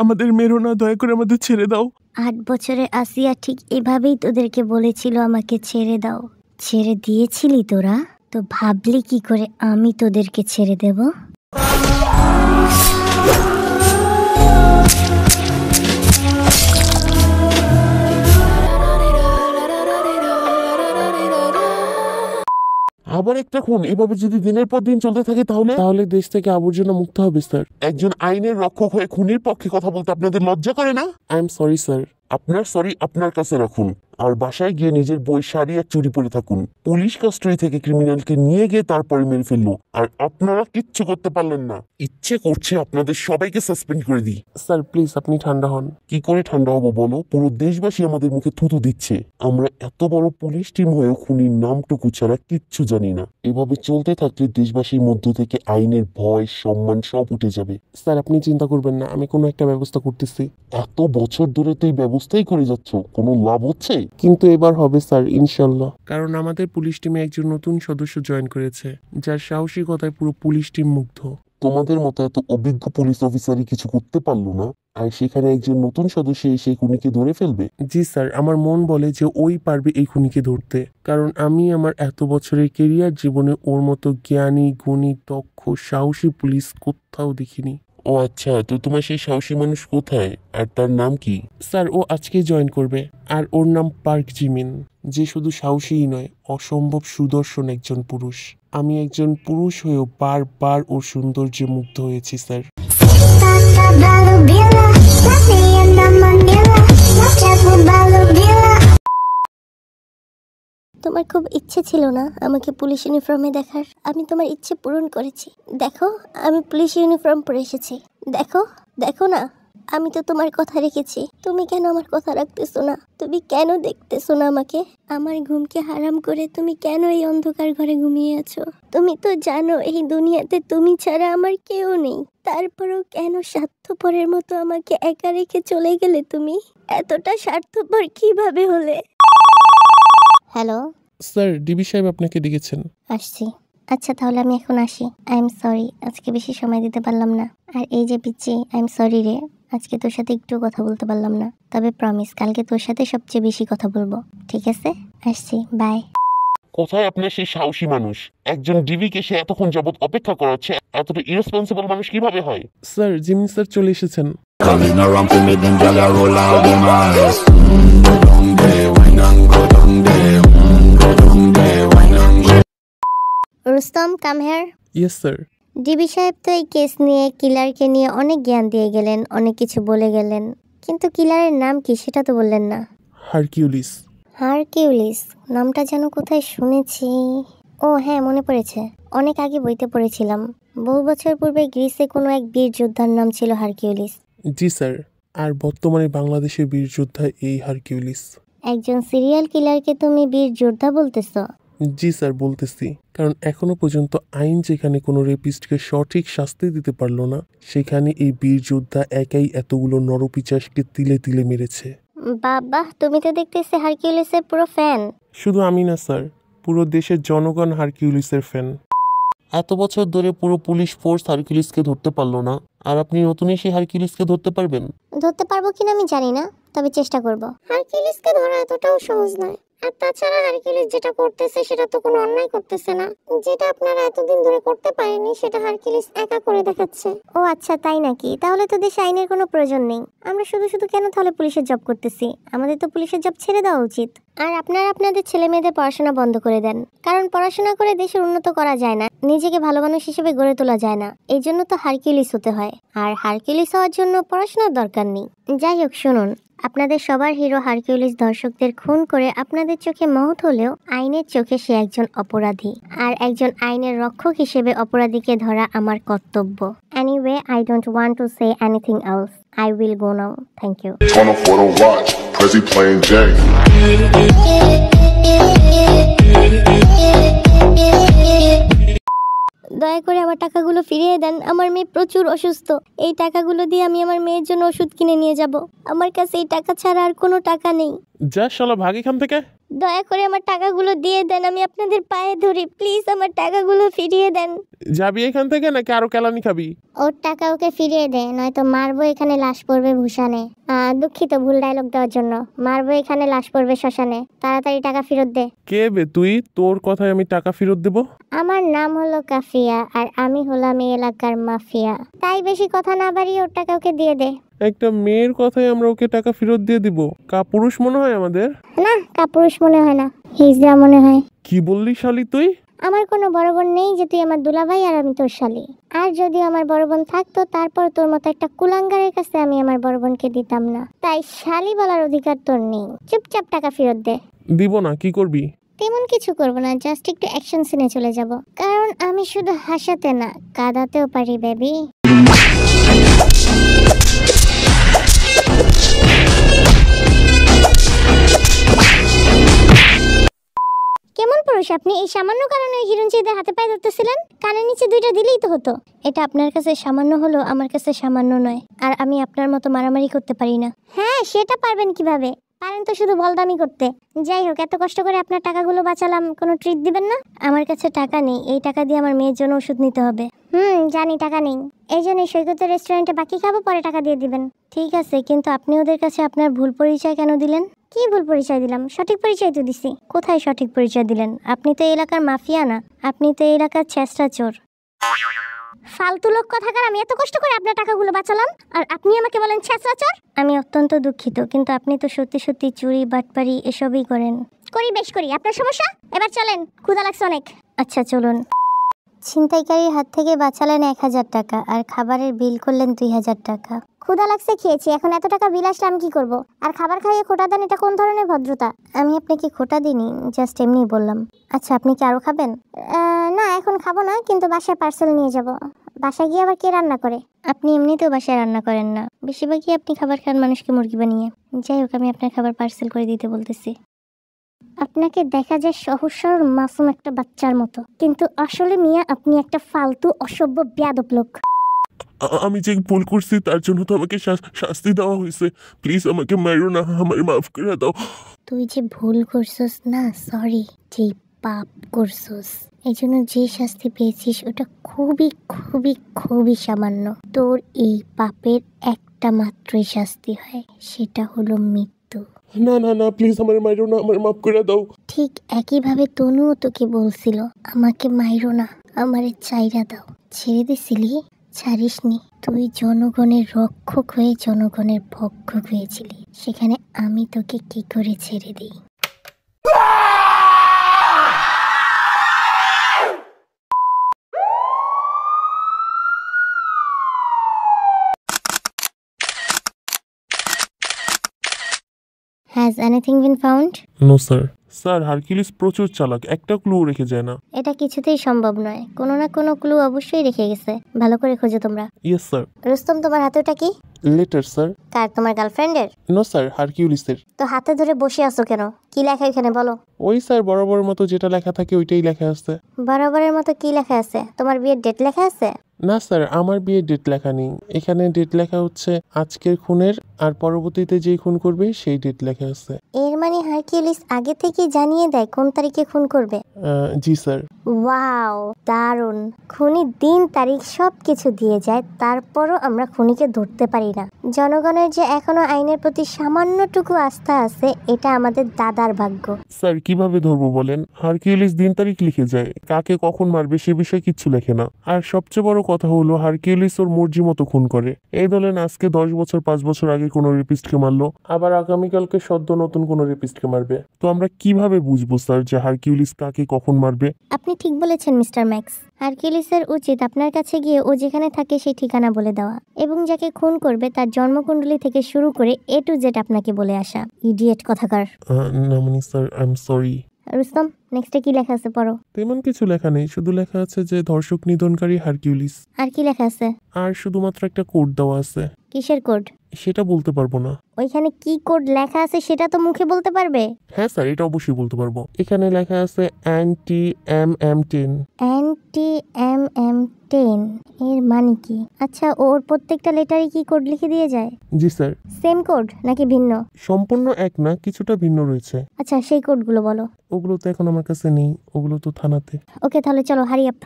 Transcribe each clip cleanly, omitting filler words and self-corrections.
আমাদের মেরো না, দয়া করে আমাদের ছেড়ে দাও। 8 বছরের আসিয়া ঠিক এভাবেই তোদেরকে বলেছিল আমাকে ছেড়ে দাও। ছেড়ে দিয়েছিলি তোরা? তো ভাবলি কি করে আমি তোদেরকে ছেড়ে দেব? আবার একটা খুন এভাবে যদি দিনের পর দিন চলতে থাকে তাহলে দেশ থেকে আবর্জনা মুক্ত হবে স্যার। একজন আইনের রক্ষক হয়ে খুনির পক্ষে কথা বলতে আপনাদের লজ্জা করে না? I am sorry sir. আপনার সরি আপনার কাছে রাখুন, আর বাসায় গিয়ে নিজের বই শাড়ি আর চুরি পরে থাকুন। পুলিশ কাস্টডি থেকে ক্রিমিনালকে নিয়ে গিয়ে তারপরে মেরে ফেললো, আর আপনারা কিচ্ছু করতে পারলেন না। ইচ্ছে করছে আপনাদের সবাইকে সাসপেন্ড করে দিই। স্যার প্লিজ আপনি ঠান্ডা হন। কি করে ঠান্ডা হবো বলো? পুরো দেশবাসী আমাদের মুখে থুতু দিচ্ছে। আমরা এত বড় পুলিশ টিম হয়েও খুনির নামটুকু ছাড়া কিচ্ছু জানি না। এভাবে চলতে থাকলে দেশবাসীর মধ্য থেকে আইনের ভয় সম্মান সব উঠে যাবে। স্যার আপনি চিন্তা করবেন না, আমি কোনো একটা ব্যবস্থা করতেছি। এত বছর ধরে তো এই ব্যবস্থাই করে যাচ্ছ, কোনো লাভ হচ্ছে? কিন্তু এবার হবে স্যার, ইনশাল্লাহ। কারণ আমাদের পুলিশ টিমে একজন নতুন সদস্য জয়েন করেছে, যার সাহসিকতায় পুরো পুলিশ টিম মুগ্ধ। তোমাদের মতো এত অভিজ্ঞ পুলিশ অফিসারই কিছু করতে পারলো না, আর সেখানে একজন নতুন সদস্য এসে খুনিকে ধরে ফেলবে? জি স্যার, আমার মন বলে যে ওই পারবে এই খুনিকে ধরতে, কারণ আমি আমার এত বছরের কেরিয়ার জীবনে ওর মতো জ্ঞানী গুণী দক্ষ সাহসী পুলিশ কোথাও দেখিনি। ও আচ্ছা, তো তোমার সেই সাহসী মানুষ কোথায়, আর তার নাম কি? স্যার ও আজকেই জয়েন করবে, আর ওর নাম পার্ক জিমিন, যে শুধু সাহসীই নয়, অসম্ভব সুদর্শন একজন পুরুষ। আমি একজন পুরুষ হয়েও বারবার ওর সৌন্দর্যে মুগ্ধ হয়েছি স্যার। তোমার খুব ইচ্ছে ছিল না আমাকে পুলিশ ইউনিফর্মে দেখার? আমি তোমার ইচ্ছে পূরণ করেছি। দেখো আমি পুলিশ ইউনিফর্ম পরে এসেছি। দেখো দেখো না, আমি তো তোমার কথা রেখেছি। তুমি কেন আমার কথা রাখতেছো না? তুমি কেন দেখতেছো না আমাকে? আমার ঘুমকে হারাম করে তুমি কেন এই অন্ধকার ঘরে ঘুমিয়ে আছো? তুমি তো জানো এই দুনিয়াতে তুমি ছাড়া আমার কেউ নেই। তারপরেও কেন স্বার্থপরের মতো আমাকে একা রেখে চলে গেলে তুমি? এতটা স্বার্থপর কিভাবে হলে? হ্যালো স্যার, ডিবি সাহেব আপনাকে ডেকেছেন। আসছি। আচ্ছা তাহলে আমি এখন আসি। আই এম সরি, আজকে বেশি সময় দিতে পারলাম না। আর এই যে পিচ্ছি, আই এম সরি রে, আজকে তোর সাথে একটু কথা বলতে পারলাম না। তবে প্রমিস কালকে তোর সাথে সবচেয়ে বেশি কথা বলবো, ঠিক আছে? আসছি, বাই। কোথায় আপনার সেই সাহসী মানুষ? একজন ডিবিকে সে এতক্ষণ যাবত অপেক্ষা করাচ্ছে, এতটা ইরেসপন্সিবল মানুষ কিভাবে হয়? স্যার জিমিন স্যার চলে এসেছেন। Coming around to me, them gyal a roll out them eyes. Go down there, wine and go down there. Go down there, wine and go. Rustam, come here. Yes sir. DB সাহেব তো এই case নিয়ে কিলারকে নিয়ে অনেক জ্ঞান দিয়ে গেলেন, অনেক কিছু বলে গেলেন, কিন্তু কিলারের নাম কি সেটা তো বললেন না। হারকিউলিস। হারকিউলিস নামটা যেন কোথায় শুনেছি। ও হ্যাঁ, মনে পড়েছে, অনেক আগে বইতে পড়েছিলাম। বহু বছর পূর্বে গ্রিসে কোনো এক বীর যোদ্ধার নাম ছিল হারকিউলিস। জি স্যার, আর বর্তমানে বাংলাদেশের বীর যোদ্ধা এই হারকিউলিস। একজন সিরিয়াল কিলারকে তুমি বীর যোদ্ধা বলতেছ? জি স্যার বলতেছি, কারণ এখনো পর্যন্ত আইন যেখানে কোনো রেপিস্টকে সঠিক শাস্তি দিতে পারলো না, সেখানে এই বীর যোদ্ধা একাই এতগুলো নরপিচাসকে তিলে তিলে মেরেছে। বাবা, তুমি তো দেখতেছি হারকিউলিসের পুরো ফ্যান। শুধু আমি না স্যার, পুরো দেশের জনগণ হারকিউলিসের ফ্যান। এত বছর ধরে পুরো পুলিশ ফোর্স হারকিউলিসকে ধরতে পারলো না, আর আপনি নতুন এসে হারকিউলিসকে ধরতে পারবেন? ধরতে পারবো কিনা আমি জানি না, তবে চেষ্টা করব। হারকিউলিসকে ধরা এতটাও সহজ নয়। আর তাছাড়া হারকিউলিস যেটা করতেছে সেটা তো কোনো অন্যায় করতেছে না। যেটা আপনারা এতদিন ধরে করতে পারেননি সেটা হারকিউলিস একা করে দেখাচ্ছে। ও আচ্ছা, তাই নাকি? তাহলে তো দেশে আইনের কোনো প্রয়োজন নেই। আমরা শুধু শুধু কেন তাহলে পুলিশের জব করতেছি? আমাদের তো পুলিশের জব ছেড়ে দেওয়া উচিত। আর আপনারা আপনাদের ছেলে মেয়েদের পড়াশোনা বন্ধ করে দেন, কারণ পড়াশোনা করে দেশের উন্নত করা যায় না, নিজেকে ভালো মানুষ হিসেবে গড়ে তোলা যায় না। এই জন্য তো হারকিউলিস হতে হয়, আর হারকিউলিস হওয়ার জন্য পড়াশোনার দরকার নেই। যাই হোক, শুনুন, আপনাদের সবার হিরো হারকিউলিস দর্শকদের খুন করে আপনাদের চোখে মহৎ হলেও আইনের চোখে সে একজন অপরাধী, আর একজন আইনের রক্ষক হিসেবে অপরাধীকে ধরা আমার কর্তব্য। Anyway, I don't want to say anything else. I will go now. Thank you. On a photo watch, Prezi playing Jay. দয়া করে আমার টাকাগুলো ফিরিয়ে দেন। আমার মেয়ে প্রচুর অসুস্থ। এই টাকাগুলো দিয়ে আমি আমার মেয়ের জন্য ওষুধ কিনে নিয়ে যাব। আমার কাছে এই টাকা ছাড়া আর কোনো টাকা নেই। যা শালা, ভাগ এখান থেকে। দয়া করে আমার টাকাগুলো দিয়ে দেন, আমি আপনাদের পায়ে ধরি, প্লিজ আমার টাকাগুলো ফিরিয়ে দেন। যাবি এখান থেকে নাকি আরো কেলানি খাবি? ওর টাকা ওকে ফিরিয়ে দে, নয়তো মারবো এখানে, লাশ পড়বে ভূষানে। দুঃখিত ভুল ডায়লগ দেওয়ার জন্য। মারবো এখানে, লাশ পড়বে শ্মশানে। তাড়াতাড়ি টাকা ফেরত দে। কে বে তুই? তোর কথায় আমি টাকা ফেরত দেব? আমার নাম হলো কাফিয়া, আর আমি হলাম এই এলাকার মাফিয়া। তাই বেশি কথা না বাড়িয়ে ওর টাকা ওকে দিয়ে দে। একটা মেয়ের কথায় আমরা ওকে টাকা ফেরত দিয়ে দিব? কাপুরুষ মনে হয় আমাদের। না, কাপুরুষ মনে হয় না, হিজড়া মনে হয়। কি বললি শালি তুই? আমার কোনো বড় বোন নেই যে তুই আমার দুলাভাই আর আমি তোর শালি। আর যদিও আমার বড় বোন থাকতো, তারপর তোর মতো একটা কুলাঙ্গারের কাছে আমি আমার বড় বোনকে দিতাম না। তাই শালি বলার অধিকার তোর নেই। চুপচাপ টাকা ফেরত দে। দিব না, কি করবি? তেমন কিছু করবো না, জাস্ট একটু অ্যাকশন সিনে চলে যাব, কারণ আমি শুধু হাসাতে না, কাঁদাতেও পারি বেবি। কেমন পুরুষ আপনি? এই সামান্য কারণে হিরণ চিদের হাতে পায়ে ধরতেছিলেন? কানের নিচে দুইটা দিলেই তো হতো। এটা আপনার কাছে সামান্য হলো, আমার কাছে সামান্য নয়। আর আমি আপনার মতো মারামারি করতে পারি না। হ্যাঁ, সেটা পারবেন কিভাবে? পারেন তো শুধু বলদামি করতে। যাই হোক, এত কষ্ট করে আপনার টাকাগুলো বাঁচালাম, কোনো ট্রিট দিবেন না? আমার কাছে টাকা নেই, এই টাকা দিয়ে আমার মেয়ের জন্য ওষুধ নিতে হবে। জানি টাকা নেই, এই জন্যই সৈকতের রেস্টুরেন্টে বাকি খাবো, পরে টাকা দিয়ে দিবেন। ঠিক আছে, কিন্তু আপনি ওদের কাছে আপনার ভুল পরিচয় কেন দিলেন? কি ভুল পরিচয় দিলাম? সঠিক পরিচয় তো দিছি। কোথায় সঠিক পরিচয় দিলেন? আপনি তো এই এলাকার মাফিয়া না, আপনি তো এই এলাকার ছেঁচড়া চোর। ফালতু লোক কথাকার, আমি এত কষ্ট করে আপনার টাকাগুলো বাঁচালাম, আর আপনি আমাকে বলেন ছেঁচড়া চোর? আমি অত্যন্ত দুঃখিত, কিন্তু আপনি তো সত্যি সত্যি চুরি বাটপারি এসবই করেন। করি, বেশ করি। আপনার সমস্যা? এবার চলেন, ক্ষুধা লাগছে অনেক। আচ্ছা চলুন। ছিনতাইকারীর হাত থেকে বাঁচালেন 1000 টাকা, আর খাবারের বিল করলেন 2000 টাকা। ক্ষুধা লাগছে খেয়েছি, এখন এত টাকা বিল আসলে আমি কি করব? আর খাবার খাইয়ে খোটা দেন, এটা কোন ধরনের ভদ্রতা? আমি আপনাকে খোটা দিইনি, জাস্ট এমনি বললাম। আচ্ছা, আপনি কি আরো খাবেন? না, এখন খাবো না, কিন্তু বাসায় পার্সেল নিয়ে যাব। বাসায় গিয়ে আবার কে রান্না করে? আপনি এমনিতেও বাসায় রান্না করেন না, বেশিরভাগই আপনি খাবার খান মানুষকে মুরগি বানিয়ে। যাই হোক, আমি আপনার খাবার পার্সেল করে দিতে বলতেছি। আপনাকে দেখা যায় সহজ সরল মাসুম একটা বাচ্চার মতো, কিন্তু আসলে মিয়া আপনি একটা ফালতু অসভ্য বেয়াদব লোক। আমি যে ভুল করছি তার জন্য তো আমাকে শাস্তি দেওয়া হয়েছে। প্লিজ আমাকে মারো না, আমার মাফ করে দাও। তুই যে ভুল করছস না, সরি, যে পাপ করছস, এই জন্য যে শাস্তি পেয়েছিস ওটা খুবই খুবই খুবই সামান্য। তোর এই পাপের একটা মাত্রই শাস্তি হয়, সেটা হলো মৃত্যু। না না না, প্লিজ আমার মারো না, আমার মাফ করে দাও। ঠিক একইভাবে তনুও তোকে বলছিল আমাকে মাইরো না, আমারে চাইরা দাও। ছেড়ে দিছিলি? ছাড়িসনি। তুই জনগণের রক্ষক হয়ে জনগণের ভক্ষক হয়েছিলি, সেখানে আমি তোকে কি করে ছেড়ে দিই? Has anything been found? No sir. Sir, Hercules প্রচুর চালাক, একটা ক্লু রেখে যায় না। এটা কিছুতেই সম্ভব নয়, কোনো না কোনো ক্লু অবশ্যই রেখে গেছে। ভালো করে খোঁজো তোমরা। Yes sir. রুস্তম, তোমার হাতে ওটা কি? Letter sir. কার? তোমার গার্লফ্রেন্ডের? নো স্যার, হারকিউলিসের। তো হাতে ধরে বসে আছো কেন? কি লেখা এখানে বলো? ওই স্যার, বরাবর মতো যেটা লেখা থাকে ওইটাই লেখা আছে। বরাবরের মতো কি লেখা আছে? তোমার বিয়ের ডেট লেখা আছে? না স্যার, আমার বিয়ের ডেট লেখা নেই। এখানে ডেট লেখা হচ্ছে আজকের খুনের, আর পরবর্তীতে যেই খুন করবে সেই ডেট লেখা আছে। এর মানে হারকিউলিস আগে থেকে জানিয়ে দেয় কোন তারিখে খুন করবে? জি স্যার। ওয়াও, দারুণ। খুনির দিন তারিখ সবকিছু দিয়ে যায়, তারপরও আমরা খুনিকে ধরতে পারি না। জনগণের যে এখনো আইনের প্রতি সামান্যটুকু আস্থা আছে, এটা আমাদের দাদার ভাগ্য। স্যার, কিভাবে ধরবো বলেন? হারকিউলিস দিন তারিখ লিখে যায়, কাকে কখন মারবে সে বিষয়ে কিচ্ছু লেখে না। আর সবচেয়ে বড় কথা হলো হারকিউলিস ওর মর্জি মতো খুন করে। এই ধরেন আজকে 10 বছর 5 বছর আগে কোনো রেপিস্টকে মারলো, আবার আগামীকালকে সদ্য নতুন কোনো রেপিস্টকে মারবে। তো আমরা কিভাবে বুঝবো স্যার যে হারকিউলিস কাকে কখন মারবে? আপনি ঠিক বলেছেন মিস্টার ম্যাক্স। হারকিউলিসের উচিত আপনার কাছে গিয়ে ও যেখানে থাকে সেই ঠিকানা বলে দেওয়া, এবং যাকে খুন করবে তার জন্মকুণ্ডলী থেকে শুরু করে A to Z আপনাকে বলে আসা। ইডিয়েট কথাকার। না মানে sir, I am sorry. Rustam, নেক্সটে কি লেখা আছে পড়ো। তেমন কিছু লেখা নেই, শুধু লেখা আছে যে ধর্ষক নিধনকারী হারকিউলিস। আর কি লেখা আছে? আর শুধুমাত্র একটা কোড দেওয়া আছে। কিসের কোড? সেটা বলতে পারবো না। ওইখানে কি কোড লেখা আছে সেটা তো মুখে বলতে পারবে? হ্যাঁ স্যার, এটা অবশ্যই বলতে পারবো। এখানে লেখা আছে NTMM10। NTMM10 এর মানে কি? আচ্ছা, ওর প্রত্যেকটা লেটারে কি কোড লিখে দিয়ে যায়? জি স্যার। সেম কোড নাকি ভিন্ন? সম্পূর্ণ এক না, কিছুটা ভিন্ন রয়েছে। আচ্ছা, সেই কোডগুলো বলো। ওগুলো তো এখন আমার কাছে নেই, ওগুলো তো থানাতে। ওকে, তাহলে চলো, হারি আপ।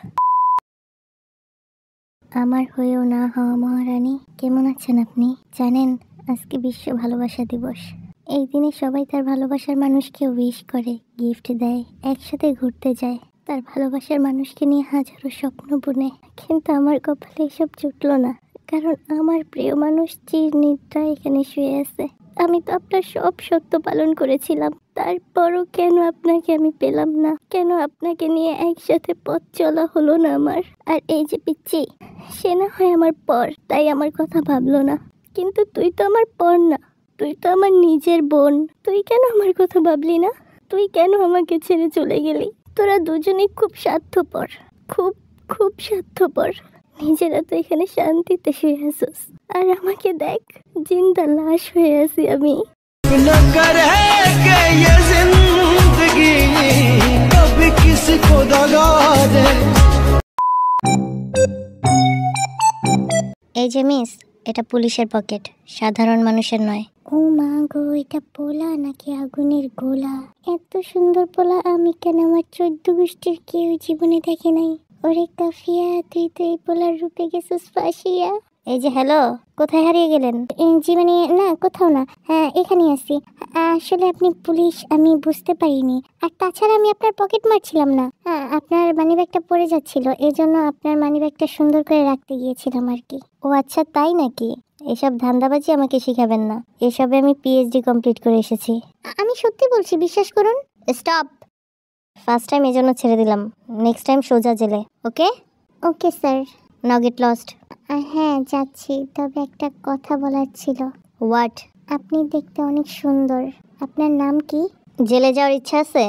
আমার হয়েও না হওয়া মহারানী, কেমন আছেন আপনি? জানেন আজকে বিশ্ব ভালোবাসা দিবস। এই দিনে সবাই তার ভালোবাসার মানুষকে উইশ করে, গিফট দেয়, একসাথে ঘুরতে যায়, তার ভালোবাসার মানুষকে নিয়ে হাজারো স্বপ্ন বুনে। কিন্তু আমার কপালে এসব জুটলো না, কারণ আমার প্রিয় মানুষ চিরনিদ্রায় এখানে শুয়ে আছে। আমি তো আপনার সব সত্য পালন করেছিলাম, তারপরও কেন আপনাকে আমি পেলাম না? কেন আপনাকে নিয়ে একসাথে পথ চলা হলো না আমার? আর এই যে পিচ্চি, সে না হয় আমার পর, তাই আমার কথা ভাবলো না, কিন্তু তুই তো আমার পর না, তুই তো আমার নিজের বোন। তুই কেন আমার কথা ভাবলি না? তুই কেন আমাকে ছেড়ে চলে গেলি? তোরা দুজনেই খুব স্বার্থপর, খুব খুব স্বার্থপর। নিজেরা তো এখানে শান্তিতে শুয়ে আসোস, আর আমাকে দেখ, জিন্দা লাশ হয়ে আছি আমি। न करे कि ये जिंदगी कभी किसी को दगा दे। এই যে মিস, এটা পুলিশের পকেট, সাধারণ মানুষের নয়। ও মা গো, এটা পোলা নাকি আগুনের গোলা? এত সুন্দর পোলা আমি কেন আমার 14 গোষ্ঠীর কেউ জীবনে দেখে নাই। ওরে কাফিয়া, তুই তো এই পোলার রূপে গেছিস ফাঁসিয়া। এই যে হ্যালো, কোথায় হারিয়ে গেলেন? জি মানে না, কোথাও না, হ্যাঁ এখানেই আছি। আসলে আপনি পুলিশ আমি বুঝতে পারিনি, আর তাছাড়া আমি আপনার পকেট মারছিলাম না। আপনার মানিব্যাগটা পড়ে যাচ্ছিল, এই জন্য আপনার মানিব্যাগটা সুন্দর করে রাখতে গিয়েছিলাম আর কি। ও আচ্ছা, তাই নাকি? এসব ধান্দাবাজি আমাকে শিখাবেন না, এসবে আমি PhD কমপ্লিট করে এসেছি। আমি সত্যি বলছি, বিশ্বাস করুন। স্টপ। ফার্স্ট টাইম এজন্য ছেড়ে দিলাম, নেক্সট টাইম সোজা জেলে। Okay okay sir. Now get lost. হ্যাঁ যাচ্ছি, তবে একটা কথা বলার ছিল। হোয়াট? আপনি দেখতে অনেক সুন্দর, আপনার নাম কি? জেলে যাওয়ার ইচ্ছা আছে?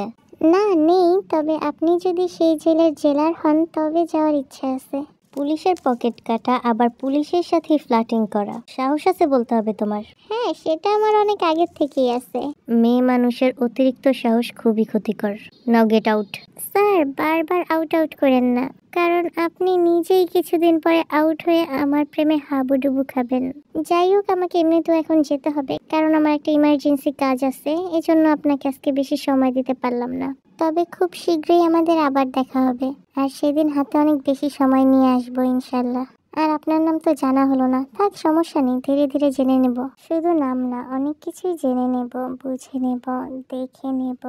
না নেই, তবে আপনি যদি সেই জেলের জেলার হন তবে যাওয়ার ইচ্ছা আছে। পুলিশের পকেট কাটা, আবার পুলিশের সাথে ফ্লার্টিং করা, সাহস আছে বলতে হবে তোমার। হ্যাঁ, সেটা আমার অনেক আগের থেকেই আছে। মেয়ে মানুষের অতিরিক্ত সাহস খুবই ক্ষতিকর। নাও গেট আউট। স্যার, বারবার আউট আউট করেন না, কারণ আপনি নিজেই কিছুদিন পরে আউট হয়ে আমার প্রেমে হাবুডুবু খাবেন। যাই হোক, আমাকে এমনিতেও এখন যেতে হবে, কারণ আমার একটা ইমার্জেন্সি কাজ আছে, এজন্য আপনাকে আজকে বেশি সময় দিতে পারলাম না। তবে খুব শীঘ্রই আমাদের আবার দেখা হবে, আর সেদিন হাতে অনেক বেশি সময় নিয়ে আসবো ইনশাল্লাহ। আর আপনার নাম তো জানা হলো না, থাক সমস্যা নেই, ধীরে ধীরে জেনে নেব। শুধু নাম না, অনেক কিছুই জেনে নেব, বুঝে নেব, দেখে নেব।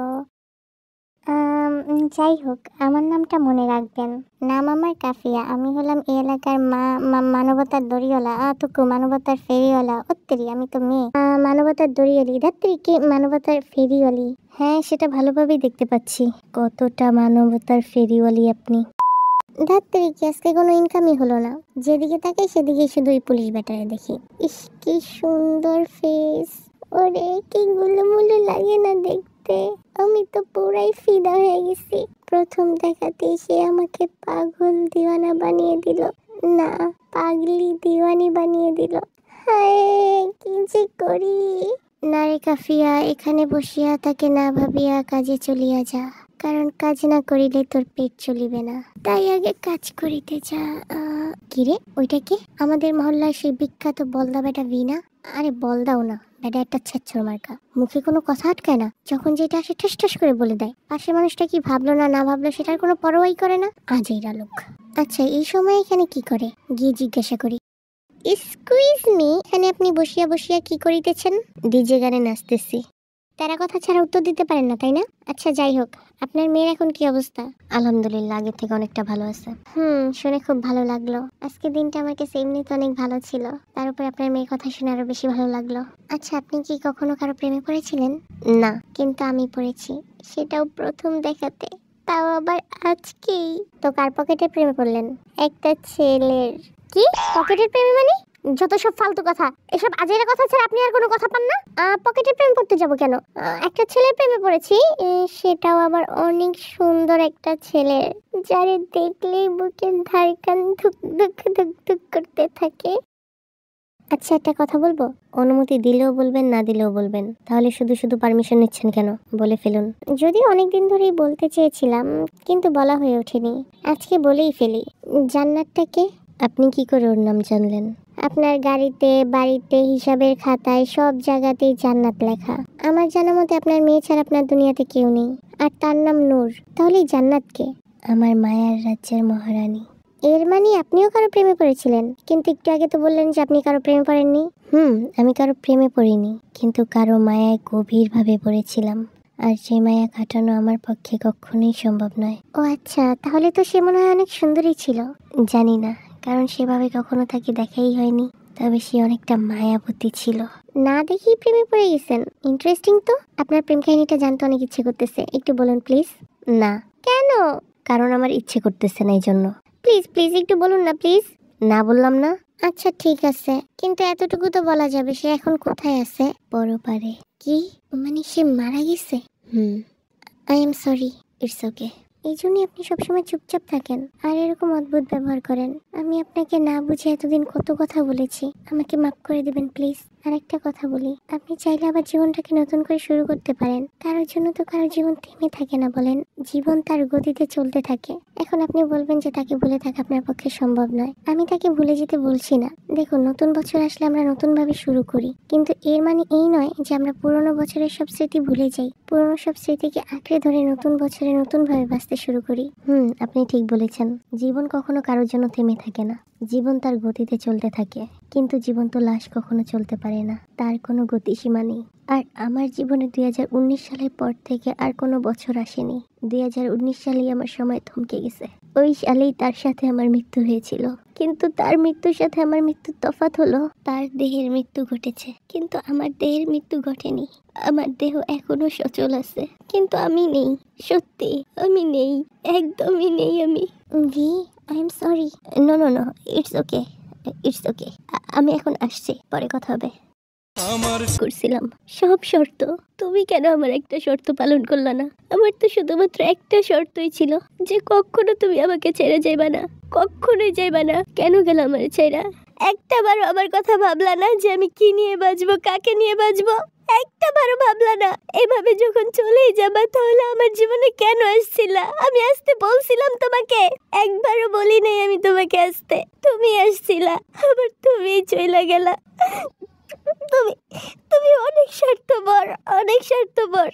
যাই হোক, আমার নামটা মনে রাখবেন। নাম আমার কাফিয়া, আমি হলাম এই এলাকার মানবতার দড়িওয়ালা, মানবতার ফেরিওয়ালা। ওত্তরি, আমি তো মেয়ে। মানবতার দড়িওয়ালি, ধাত্রী কি মানবতার ফেরিওয়ালি? হ্যাঁ, সেটা ভালোভাবেই দেখতে পাচ্ছি। কতটা মানবতার ফেরিওয়ালি আপনি। ধাত্রী কি আজকে কোনো ইনকামই হলো না, যেদিকে তাকাই সেদিকে শুধু ওই পুলিশ ব্যাটারে দেখি। ইস, কি সুন্দর ফেস, ওরে কি গুলুমুলু লাগে না দেখতে। আমি তো পুরাই ফিদা হয়ে গেছি। প্রথম দেখাতেই সে আমাকে পাগল দিওয়ানা বানিয়ে দিল, না পাগলি দিওয়ানি বানিয়ে দিল। হায়, কি যে করি। নারে কাফিয়া, এখানে বসিয়া তাকে না ভাবিয়া কাজে চলিয়া যা, কারণ কাজ না করিলে তোর পেট চলিবে না, তাই আগে কাজ করিতে যা। কিরে, ওইটা কি? আমাদের মহল্লার সেই বিখ্যাত বলদা বেটা ভিনা। আরে বলদাও না, বেটা একটা ছেচ্ছর মার্কা, মুখে কোনো কথা আটকায় না, যখন যেটা আসে ঠাস ঠাস করে বলে দেয়। পাশের মানুষটা কি ভাবলো না ভাবলো সেটার কোনো পরোয়াই করে না, আজেইরা লোক। আচ্ছা, এই সময় এখানে কি করে, গিয়ে জিজ্ঞাসা করি। এক্সকিউজ মি, এখানে আপনি বসিয়া বসিয়া কি করিতেছেন? ডিজে গানে নাচতেছি। তারা কথা ছাড়া উত্তর দিতে পারেন না, তাই না? আচ্ছা যাই হোক, আপনার মেয়ের এখন কি অবস্থা? আলহামদুলিল্লাহ, আগের থেকে অনেকটা ভালো আছে। শুনে খুব ভালো লাগলো। আজকে দিনটা আমার কাছে এমনিতে অনেক ভালো ছিল, তার উপর আপনার মেয়ের কথা শুনে আরো বেশি ভালো লাগলো। আচ্ছা, আপনি কি কখনো কারো প্রেমে পড়েছিলেন? না, কিন্তু আমি পড়েছি, সেটাও প্রথম দেখাতে, তাও আবার আজকেই। তো কার পকেটে প্রেমে পড়লেন? একটা ছেলের। কি পকেটের প্রেমে মানে? যত সব ফালতু কথা, এসব আজেরা কথা ছাড়া আপনি আর কোনো কথা পান না? পকেটের প্রেম করতে যাব কেন? একটা ছেলের প্রেমে পড়েছি, সেটাও আবার অনেক সুন্দর একটা ছেলে, যারে দেখলেই বুকের ধারকান ধুক ধুক ধুক ধুক করতে থাকে। আচ্ছা, একটা কথা বলবো? অনুমতি দিলেও বলবেন, না দিলেও বলবেন। তাহলে শুধু শুধু পারমিশন নিচ্ছেন কেন? বলে ফেলুন। যদিও অনেকদিন ধরেই বলতে চেয়েছিলাম, কিন্তু বলা হয়ে ওঠেনি। আজকে বলেই ফেলি। জান্নাতটাকে আপনি কি করে ওর নাম জানলেন? আপনার গাড়িতে, বাড়িতে, হিসাবের খাতায়, সব জায়গাতেই জান্নাত লেখা। আমার জানা মতে আপনার মেয়ে ছাড়া আপনার দুনিয়াতে কেউ নেই, আর তার নাম নূর। তাহলে এই জান্নাত কে? আমার মায়ার রাজ্যের মহারানী। এর মানে আপনিও কারো প্রেমে পড়েছিলেন? কিন্তু একটু আগে তো বললেন যে আপনি কারো প্রেমে পড়েননি। আমি কারো প্রেমে পড়িনি, কিন্তু কারো মায়ায় গভীরভাবে পড়েছিলাম। আর যে মায়া কাটানো আমার পক্ষে কখনোই সম্ভব নয়। ও আচ্ছা, তাহলে তো সে মনে হয় অনেক সুন্দরী ছিল। জানি না, কারণ সেভাবে কখনো তাকে দেখাই হয়নি। তবে সে অনেকটা মায়াবতী ছিল। না দেখেই প্রেমে পড়ে গেছেন? ইন্টারেস্টিং তো। আপনার প্রেম কাহিনীটা জানতে অনেক ইচ্ছে করতেছে, একটু বলুন প্লিজ। না। কেন? কারণ আমার ইচ্ছে করতেছে না, এই জন্য। প্লিজ প্লিজ একটু বলুন না প্লিজ। না বললাম না? আচ্ছা ঠিক আছে, কিন্তু এতটুকু তো বলা যাবে, সে এখন কোথায় আছে? পরপারে। কি মানে সে মারা গেছে? I am sorry, it's okay. এই জন্যই আপনি সবসময় চুপচাপ থাকেন আর এরকম অদ্ভুত ব্যবহার করেন। আমি আপনাকে না বুঝে এতদিন কত কথা বলেছি, আমাকে মাফ করে দিবেন প্লিজ। আর একটা কথা বলি, আপনি চাইলে আবার জীবনটাকে নতুন করে শুরু করতে পারেন। কারোর জন্য তো কারোর জীবন থেমে থাকে না, বলেন? জীবন তার গতিতে চলতে থাকে। এখন আপনি বলবেন যে তাকে ভুলে থাকা আপনার পক্ষে সম্ভব নয়। আমি তাকে ভুলে যেতে বলছি না। দেখুন, নতুন বছর আসলে আমরা নতুন ভাবে শুরু করি, কিন্তু এর মানে এই নয় যে আমরা পুরোনো বছরের সব স্মৃতি ভুলে যাই। পুরোনো সব স্মৃতিকে আঁকড়ে ধরে নতুন বছরে নতুন ভাবে বাঁচতে শুরু করি। আপনি ঠিক বলেছেন। জীবন কখনো কারোর জন্য থেমে থাকে না, জীবন তার গতিতে চলতে থাকে। কিন্তু জীবন্ত লাশ কখনো চলতে পারে না, তার কোনো গতিসীমা নেই। আর আমার জীবনে 2019 সালের পর থেকে আর কোনো বছর আসেনি। 2019 সালেই আমার সময় থমকে গেছে। ওই সালেই তার সাথে আমার মৃত্যু হয়েছিল, কিন্তু তার মৃত্যুর সাথে আমার মৃত্যুর তফাৎ হলো, তার দেহের মৃত্যু ঘটেছে, কিন্তু আমার দেহের মৃত্যু ঘটেনি। আমার দেহ এখনো সচল আছে, কিন্তু আমি নেই। সত্যি আমি নেই, একদমই নেই আমি। ভি, I am sorry. No no no, it's okay, it's okay. আমি এখন আসছি, পরে কথা হবে। আমার করছিলাম সব শর্ত, তুমি কেন আমার একটা শর্ত পালন করলা না? আমার তো শুধুমাত্র একটা শর্তই ছিল, যে কখনো তুমি আমাকে ছেড়ে যাইবা না, কখনোই যাইবা না। কেন গেল আমার ছেড়া? একটা বারও আমার কথা ভাবলা না যে আমি কি নিয়ে বাঁচবো, কাকে নিয়ে বাঁচবো? একটা বারও ভাবলা না? এভাবে যখন চলেই যাবা, তাহলে আমার জীবনে কেন আসছিলা? আমি আসতে বলছিলাম তোমাকে? একবারও বলি নাই আমি তোমাকে আসতে, তুমি আসছিলা, আবার তুমি চলে গেলা। তুমি তুমি অনেক স্বার্থপর, অনেক স্বার্থপর।